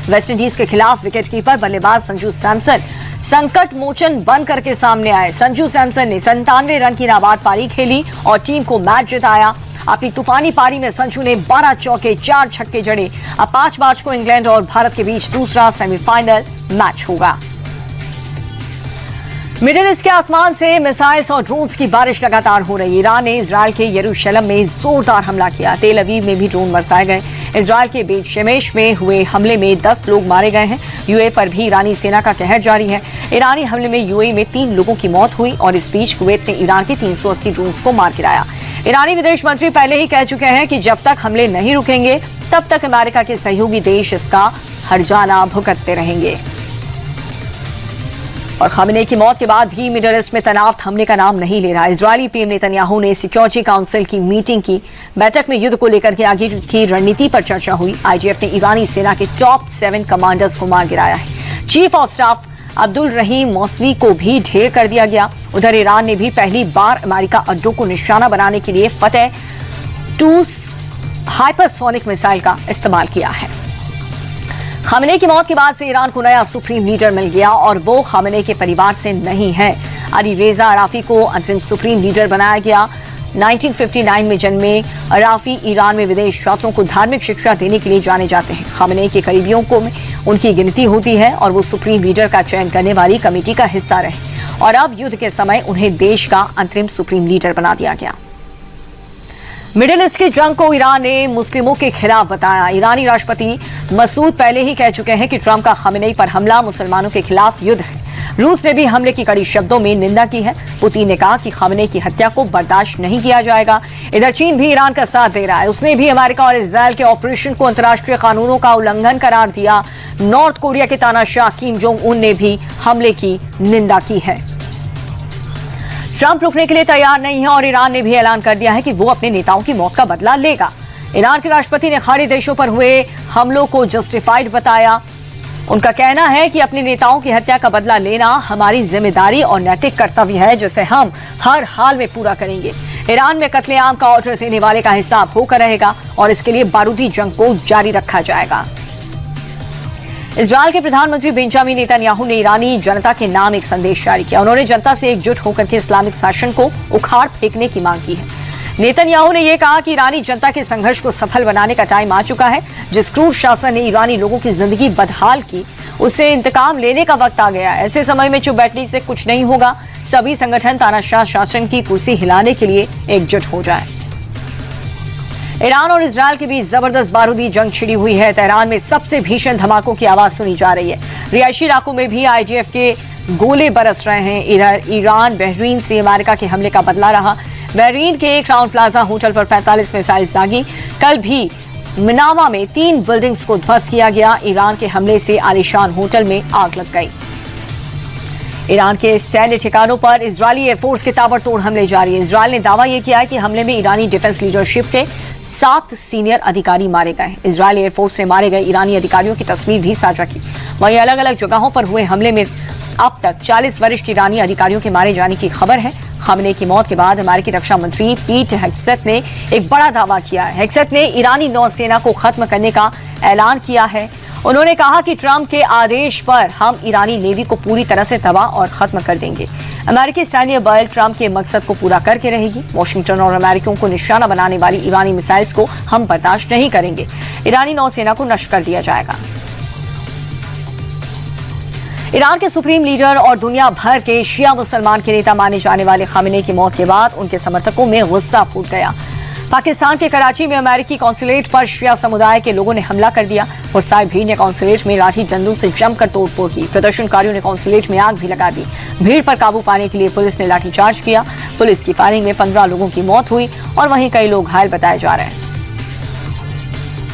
West Indies के खिलाफ wicketkeeper बल्लेबाज संजू सैमसन संकट मोचन बन करके सामने आए। संजू सैमसन ने 97 रन की नाबाद पारी खेली और टीम को मैच जिताया। अपनी तूफानी पारी में संजू ने 12 चौके 4 छक्के जड़े। अब 5 मार्च को इंग्लैंड और भारत के बीच दूसरा सेमीफाइनल मैच होगा। मिडिल ईस्ट के आसमान से मिसाइल्स और ड्रोन्स की बारिश लगातार हो रही है। ईरान ने इजराइल के यरूशलेम में जोरदार हमला किया। तेल अवीव में भी ड्रोन बरसाए गए। इजराइल के बेत शेमेश में हुए हमले में 10 लोग मारे गए हैं। यूएई पर भी ईरानी सेना का कहर जारी है। ईरानी हमले में यूएई में 3 लोगों की मौत हुई और इस बीच कुवैत ने ईरान के 380 ड्रोन्स को मार गिराया। ईरानी विदेश मंत्री पहले ही कह चुके हैं कि जब तक हमले नहीं रुकेंगे तब तक अमेरिका के सहयोगी देश इसका हर्जाना भुगतते रहेंगे। और खामेनी की मौत के बाद भी मिडिल ईस्ट में तनाव थमने का नाम नहीं ले रहा। इजरायली पीएम नेतन्याहू ने सिक्योरिटी काउंसिल की मीटिंग की। बैठक में युद्ध को लेकर के आगे की रणनीति पर चर्चा हुई। आईजीएफ ने ईरानी सेना के टॉप 7 कमांडर्स को मार गिराया है। Chief of staff Abdul Rahim Mousavi को भी ढेर कर दिया गया। उधर ईरान ने भी पहली बार अमेरिका अड्डों को निशाना बनाने के लिए फतेह 2 हाइपरसोनिक मिसाइल का इस्तेमाल किया है। खामेनी की मौत के बाद से ईरान को नया सुप्रीम लीडर मिल गया और वो खामेनी के परिवार से नहीं है। अली रेजा अराफी को अंतरिम सुप्रीम लीडर बनाया गया। 1959 में जन्मे अराफी ईरान में विदेश छात्रों को धार्मिक शिक्षा देने के लिए जाने जाते हैं। खामेनी के करीबियों को उनकी गिनती होती है और वो सुप्रीम लीडर का चयन करने वाली कमेटी का हिस्सा रहे और अब युद्ध के समय उन्हें देश का अंतरिम सुप्रीम लीडर बना दिया गया। मिडिल ईस्ट की जंग को ईरान ने मुस्लिमों के खिलाफ बताया। ईरानी राष्ट्रपति मसूद पहले ही कह चुके हैं कि ट्रंप का खामेनी पर हमला मुसलमानों के खिलाफ युद्ध है। रूस ने भी हमले की कड़ी शब्दों में निंदा की है। पुतिन ने कहा कि खामेनी की हत्या को बर्दाश्त नहीं किया जाएगा। इधर चीन भी ईरान का साथ दे रहा है। उसने भी अमेरिका और इजरायल के ऑपरेशन को अंतर्राष्ट्रीय कानूनों का उल्लंघन करार दिया। नॉर्थ कोरिया के तानाशाह किम जोंग उन ने भी हमले की निंदा की है। ट्रंप रुकने के लिए तैयार नहीं है और ईरान ने भी ऐलान कर दिया है कि वो अपने नेताओं की मौत का बदला लेगा। ईरान के राष्ट्रपति ने खाड़ी देशों पर हुए हमलों को जस्टिफाइड बताया। उनका कहना है कि अपने नेताओं की हत्या का बदला लेना हमारी जिम्मेदारी और नैतिक कर्तव्य है जिसे हम हर हाल में पूरा करेंगे। ईरान में कत्लेआम का ऑर्डर देने वाले का हिसाब होकर रहेगा और इसके लिए बारूदी जंग को जारी रखा जाएगा। इजरायल के प्रधानमंत्री बेंजामिन नेतन्याहू ने ईरानी जनता के नाम एक संदेश जारी किया। उन्होंने जनता से एकजुट होकर के इस्लामिक शासन को उखाड़ फेंकने की मांग की है। नेतन्याहू ने यह कहा कि ईरानी जनता के संघर्ष को सफल बनाने का टाइम आ चुका है। जिस क्रूर शासन ने ईरानी लोगों की जिंदगी बदहाल की उससे इंतकाम लेने का वक्त आ गया है। ऐसे समय में चुप बैठने से कुछ नहीं होगा। सभी संगठन तानाशाह शासन की कुर्सी हिलाने के लिए एकजुट हो जाए। ईरान और इजरायल के बीच जबरदस्त बारूदी जंग छिड़ी हुई है। तेहरान में सबसे भीषण धमाकों की आवाज सुनी जा रही है। रिहायशी इलाकों में भी आईजीएफ के गोले बरस रहे हैं। इधर ईरान बहरीन से अमेरिका के हमले का बदला रहा। बहरीन के क्राउन प्लाजा होटल पर 45 मिसाइल दागी। कल भी मिनामा में 3 बिल्डिंग्स को ध्वस्त किया गया। ईरान के हमले से आलीशान होटल में आग लग गई। ईरान के सैन्य ठिकानों पर इजरायली एयरफोर्स के ताबड़तोड़ हमले जारी है। इजरायल ने दावा यह किया है कि हमले में ईरानी डिफेंस लीडरशिप के 7 सीनियर अधिकारी मारे गए। इजरायली एयरफोर्स से मारे गए ईरानी अधिकारियों की तस्वीर भी साझा की। वहीं अलग अलग जगहों पर हुए हमले में अब तक 40 वरिष्ठ ईरानी अधिकारियों के मारे जाने की खबर है। खामेनी की मौत के बाद अमेरिकी रक्षा मंत्री पीट हेग्सेथ ने एक बड़ा दावा किया है। हेग्सेथ ने ईरानी नौसेना को खत्म करने का ऐलान किया है। उन्होंने कहा कि ट्रंप के आदेश पर हम ईरानी नेवी को पूरी तरह से तबाह और खत्म कर देंगे। अमेरिकी सैन्य बल ट्रंप के मकसद को पूरा करके रहेगी। वाशिंगटन और अमेरिकियों को निशाना बनाने वाली ईरानी मिसाइल्स को हम बर्दाश्त नहीं करेंगे। ईरानी नौसेना को नष्ट कर दिया जाएगा। ईरान के सुप्रीम लीडर और दुनिया भर के शिया मुसलमान के नेता माने जाने वाले खामेनी की मौत के बाद उनके समर्थकों में गुस्सा फूट गया। पाकिस्तान के कराची में अमेरिकी कॉन्सुलेट पर शिया समुदाय के लोगों ने हमला कर दिया। गुस्साए भीड़ ने कॉन्सुलेट में लाठी डंडों से जमकर तोड़फोड़ की। प्रदर्शनकारियों ने कॉन्सुलेट में आग भी लगा दी। भीड़ पर काबू पाने के लिए पुलिस ने लाठीचार्ज किया। पुलिस की फायरिंग में 15 लोगों की मौत हुई और वहीं कई लोग घायल बताए जा रहे हैं।